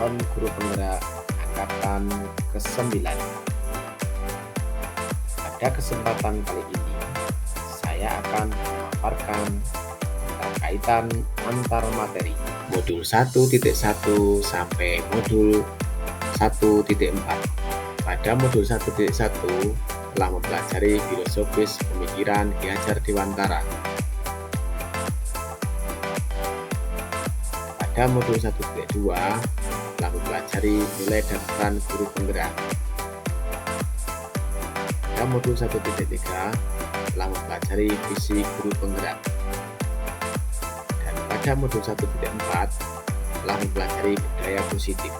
calon guru penggerak angkatan ke-9. Pada kesempatan kali ini, saya akan memaparkan keterkaitan antar materi modul 1.1 sampai modul 1.4. Pada modul 1.1 telah mempelajari filosofis pemikiran Ki Hajar Dewantara. Pada modul 1.2 telah mempelajari nilai dan peran guru penggerak. Pada modul 1.3 telah mempelajari visi guru penggerak. Dan pada modul 1.4 telah mempelajari budaya positif.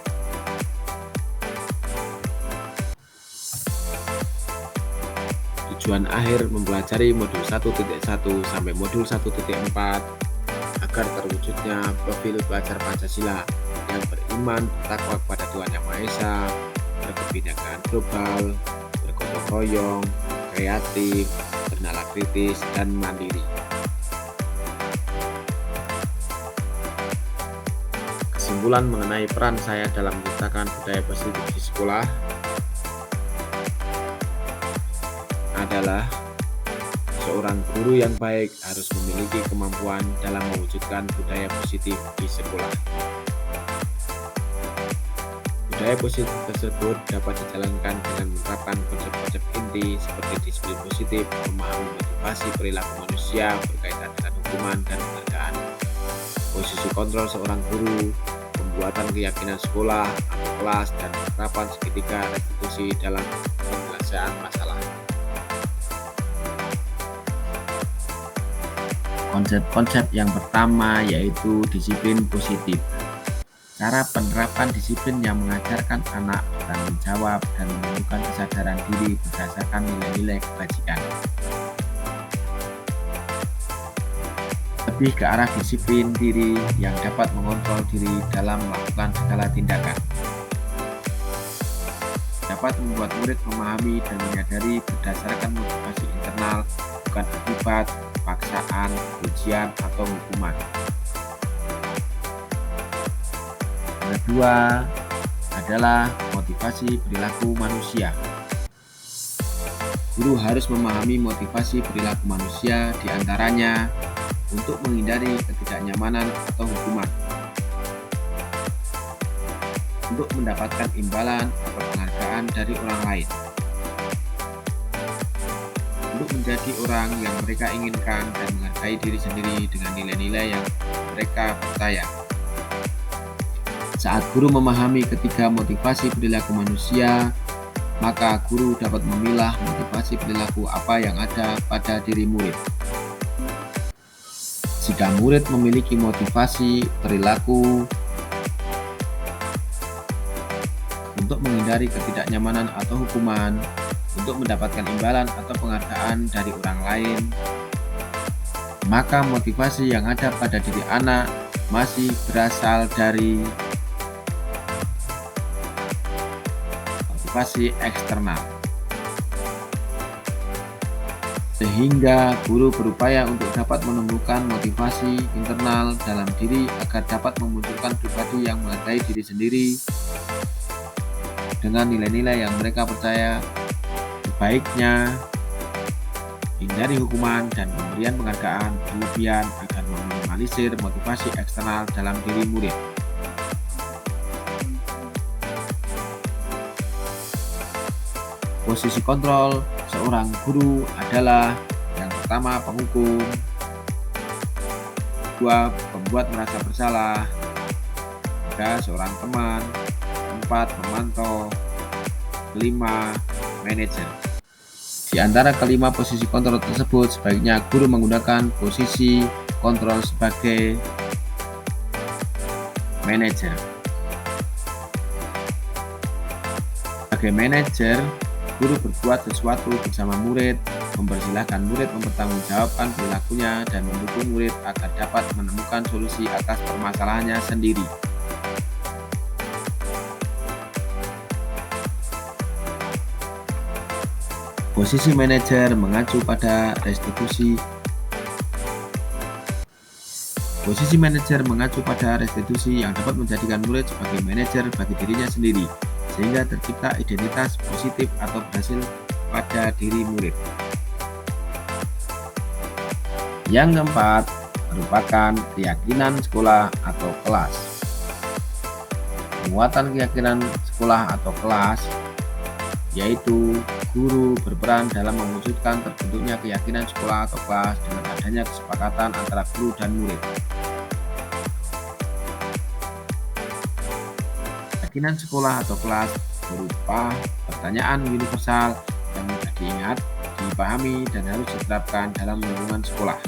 Tujuan akhir mempelajari modul 1.1 sampai modul 1.4 agar terwujudnya profil pelajar Pancasila yang beriman, bertakwa kepada Tuhan Yang Maha Esa, berkebinekaan global, bergotong royong, kreatif, bernalar kritis, dan mandiri. Kesimpulan mengenai peran saya dalam menciptakan budaya positif di sekolah adalah seorang guru yang baik harus memiliki kemampuan dalam mewujudkan budaya positif di sekolah. Budaya positif tersebut dapat dijalankan dengan menerapkan konsep-konsep inti seperti disiplin positif, memahami motivasi perilaku manusia berkaitan dengan hukuman dan penghargaan, posisi kontrol seorang guru, pembuatan keyakinan sekolah atau kelas, dan penerapan segitiga restitusi dalam penyelesaian masalah. Konsep-konsep yang pertama yaitu disiplin positif. Cara penerapan disiplin yang mengajarkan anak bertanggung jawab dan menumbuhkan kesadaran diri berdasarkan nilai-nilai kebajikan. Lebih ke arah disiplin diri yang dapat mengontrol diri dalam melakukan segala tindakan. Dapat membuat murid memahami dan menyadari berdasarkan motivasi internal, bukan akibat paksaan, ujian, atau hukuman. Yang kedua adalah motivasi perilaku manusia. Guru harus memahami motivasi perilaku manusia, diantaranya untuk menghindari ketidaknyamanan atau hukuman, untuk mendapatkan imbalan atau penghargaan dari orang lain, untuk menjadi orang yang mereka inginkan dan menghargai diri sendiri dengan nilai-nilai yang mereka percaya. Saat guru memahami ketiga motivasi perilaku manusia, maka guru dapat memilah motivasi perilaku apa yang ada pada diri murid. Jika murid memiliki motivasi perilaku untuk menghindari ketidaknyamanan atau hukuman, untuk mendapatkan imbalan atau penghargaan dari orang lain, maka motivasi yang ada pada diri anak masih berasal dari motivasi eksternal. Sehingga guru berupaya untuk dapat menumbuhkan motivasi internal dalam diri agar dapat memunculkan pribadi yang menghargai diri sendiri dengan nilai-nilai yang mereka percaya. Sebaiknya hindari hukuman dan pemberian penghargaan berlebihan agar meminimalisir motivasi eksternal dalam diri murid. Posisi kontrol seorang guru adalah yang pertama penghukum, kedua pembuat merasa bersalah, tiga seorang teman, empat pemantau, kelima manajer. Di antara kelima posisi kontrol tersebut, sebaiknya guru menggunakan posisi kontrol sebagai manajer. Sebagai manajer, guru berbuat sesuatu bersama murid, mempersilahkan murid mempertanggungjawabkan perilakunya, dan mendukung murid agar dapat menemukan solusi atas permasalahannya sendiri. Posisi manajer mengacu pada restitusi Posisi manajer mengacu pada restitusi yang dapat menjadikan murid sebagai manajer bagi dirinya sendiri, sehingga tercipta identitas positif atau berhasil pada diri murid. Yang keempat, merupakan keyakinan sekolah atau kelas. Penguatan keyakinan sekolah atau kelas yaitu guru berperan dalam mewujudkan terbentuknya keyakinan sekolah atau kelas dengan adanya kesepakatan antara guru dan murid. Keyakinan sekolah atau kelas berupa pertanyaan universal yang mudah diingat, dipahami, dan harus diterapkan dalam lingkungan sekolah.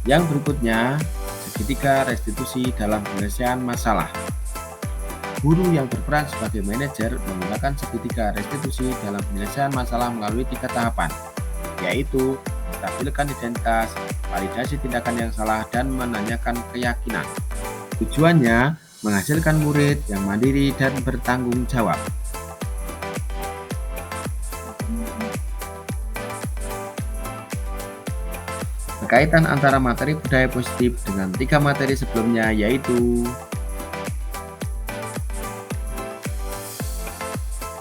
Yang berikutnya, segitiga restitusi dalam penyelesaian masalah. Guru yang berperan sebagai manajer menggunakan segitiga restitusi dalam penyelesaian masalah melalui 3 tahapan, yaitu menstabilkan identitas, validasi tindakan yang salah, dan menanyakan keyakinan. Tujuannya menghasilkan murid yang mandiri dan bertanggung jawab. Berkaitan antara materi budaya positif dengan 3 materi sebelumnya, yaitu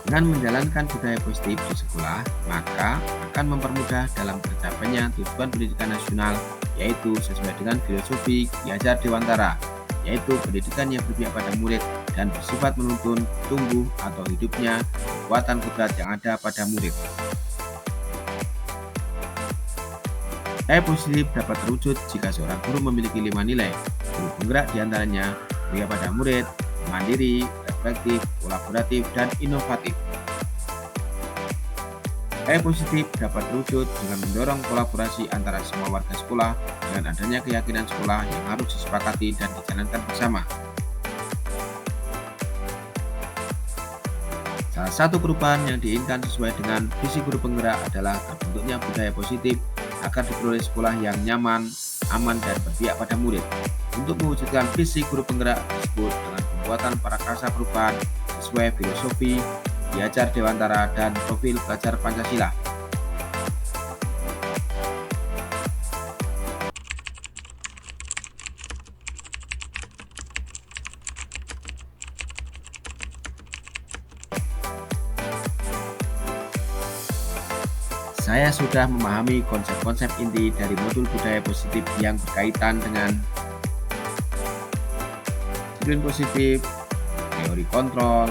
dengan menjalankan budaya positif di sekolah, maka akan mempermudah dalam tercapainya tujuan pendidikan nasional, yaitu sesuai dengan filosofi Ki Hajar Dewantara, yaitu pendidikan yang berpihak pada murid dan bersifat menuntun tumbuh atau hidupnya kekuatan kodrat yang ada pada murid. Nilai positif dapat terwujud jika seorang guru memiliki 5 nilai. Guru penggerak diantaranya berpihak pada murid, mandiri, reflektif, kolaboratif, dan inovatif. Nilai positif dapat terwujud dengan mendorong kolaborasi antara semua warga sekolah dengan adanya keyakinan sekolah yang harus disepakati dan dijalankan bersama. Salah satu perubahan yang diinginkan sesuai dengan visi guru penggerak adalah terbentuknya budaya positif agar diperoleh sekolah yang nyaman, aman, dan berpihak pada murid. Untuk mewujudkan visi guru penggerak tersebut dengan pembuatan prakarsa perubahan sesuai filosofi Ki Hajar Dewantara dan profil pelajar Pancasila. Saya sudah memahami konsep-konsep inti dari modul budaya positif yang berkaitan dengan disiplin positif, teori kontrol,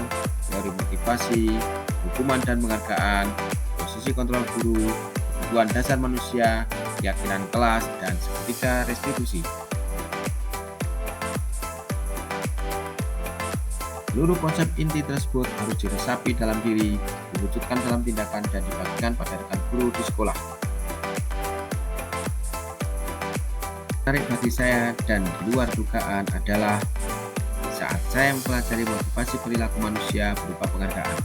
teori motivasi, hukuman dan penghargaan, posisi kontrol guru, kebutuhan dasar manusia, keyakinan kelas, dan segitiga restitusi. Seluruh konsep inti tersebut harus diresapi dalam diri, diwujudkan dalam tindakan, dan dibagikan pada rekan guru di sekolah. Menarik bagi saya dan di luar dugaan adalah saat saya mempelajari motivasi perilaku manusia berupa penghargaan.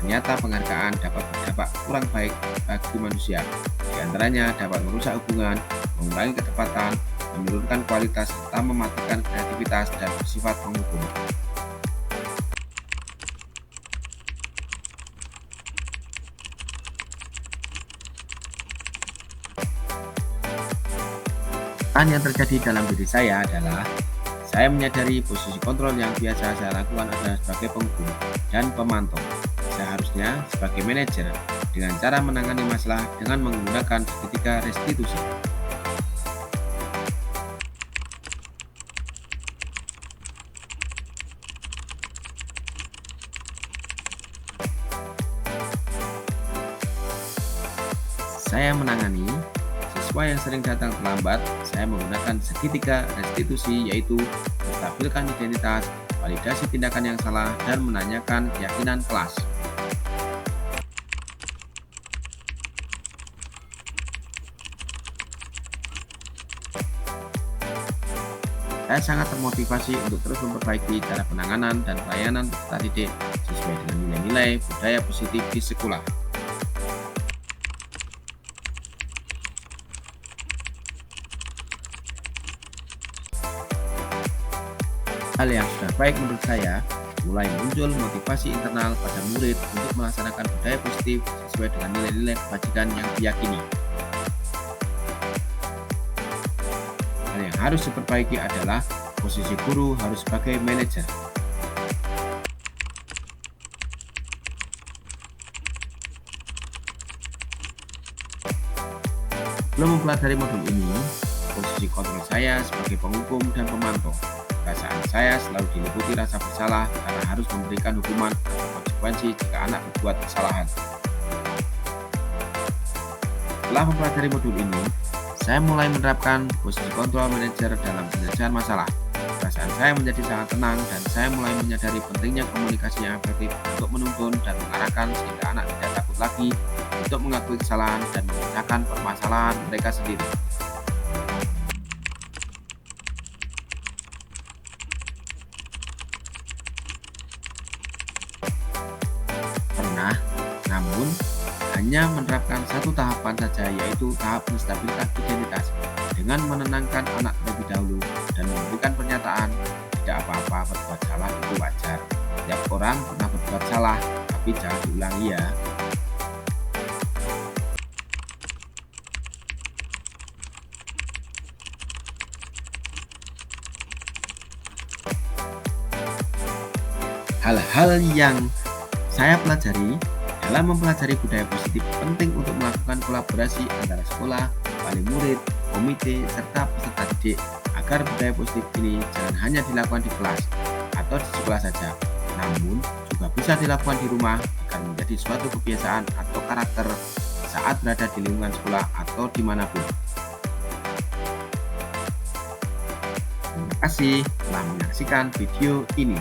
Ternyata penghargaan dapat berdampak kurang baik bagi manusia. Di antaranya dapat merusak hubungan, mengurangi ketepatan, menurunkan kualitas, serta mematikan kreativitas dan bersifat menghukum. Yang terjadi dalam diri saya adalah saya menyadari posisi kontrol yang biasa saya lakukan adalah sebagai penghukum dan pemantau. Seharusnya sebagai manajer dengan cara menangani masalah dengan menggunakan segitiga restitusi. Saya menangani siswa yang sering datang terlambat. Saya menggunakan segitiga restitusi, yaitu menstabilkan identitas, validasi tindakan yang salah, dan menanyakan keyakinan kelas. Saya sangat termotivasi untuk terus memperbaiki cara penanganan dan pelayanan peserta didik sesuai dengan nilai-nilai budaya positif di sekolah. Hal yang sudah baik menurut saya mulai muncul motivasi internal pada murid untuk melaksanakan budaya positif sesuai dengan nilai-nilai kebajikan yang diyakini. Hal yang harus diperbaiki adalah posisi guru harus sebagai manajer. Sebelum mempelajari modul ini, posisi kontrol saya sebagai penghukum dan pemantau. Perasaan saya selalu diliputi rasa bersalah karena harus memberikan hukuman atau konsekuensi jika anak berbuat kesalahan. Setelah mempelajari modul ini, saya mulai menerapkan posisi kontrol manajer dalam penyelesaian masalah. Perasaan saya menjadi sangat tenang dan saya mulai menyadari pentingnya komunikasi yang efektif untuk menuntun dan mengarahkan sehingga anak tidak takut lagi untuk mengakui kesalahan dan memecahkan permasalahan mereka sendiri. Pernah, namun hanya menerapkan satu tahapan saja, yaitu tahap menstabilkan identitas dengan menenangkan anak terlebih dahulu dan memberikan pernyataan tidak apa-apa, berbuat salah itu wajar. Setiap orang pernah berbuat salah, tapi jangan diulangi ya. Hal-hal yang saya pelajari dalam mempelajari budaya positif penting untuk melakukan kolaborasi antara sekolah, wali murid, komite, serta peserta didik agar budaya positif ini jangan hanya dilakukan di kelas atau di sekolah saja, namun juga bisa dilakukan di rumah agar menjadi suatu kebiasaan atau karakter saat berada di lingkungan sekolah atau dimanapun. Terima kasih telah menyaksikan video ini.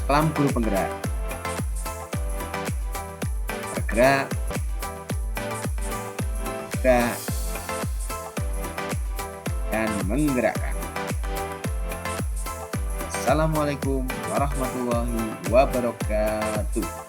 Salam guru penggerak. Bergerak, dan menggerakkan. Assalamualaikum warahmatullahi wabarakatuh.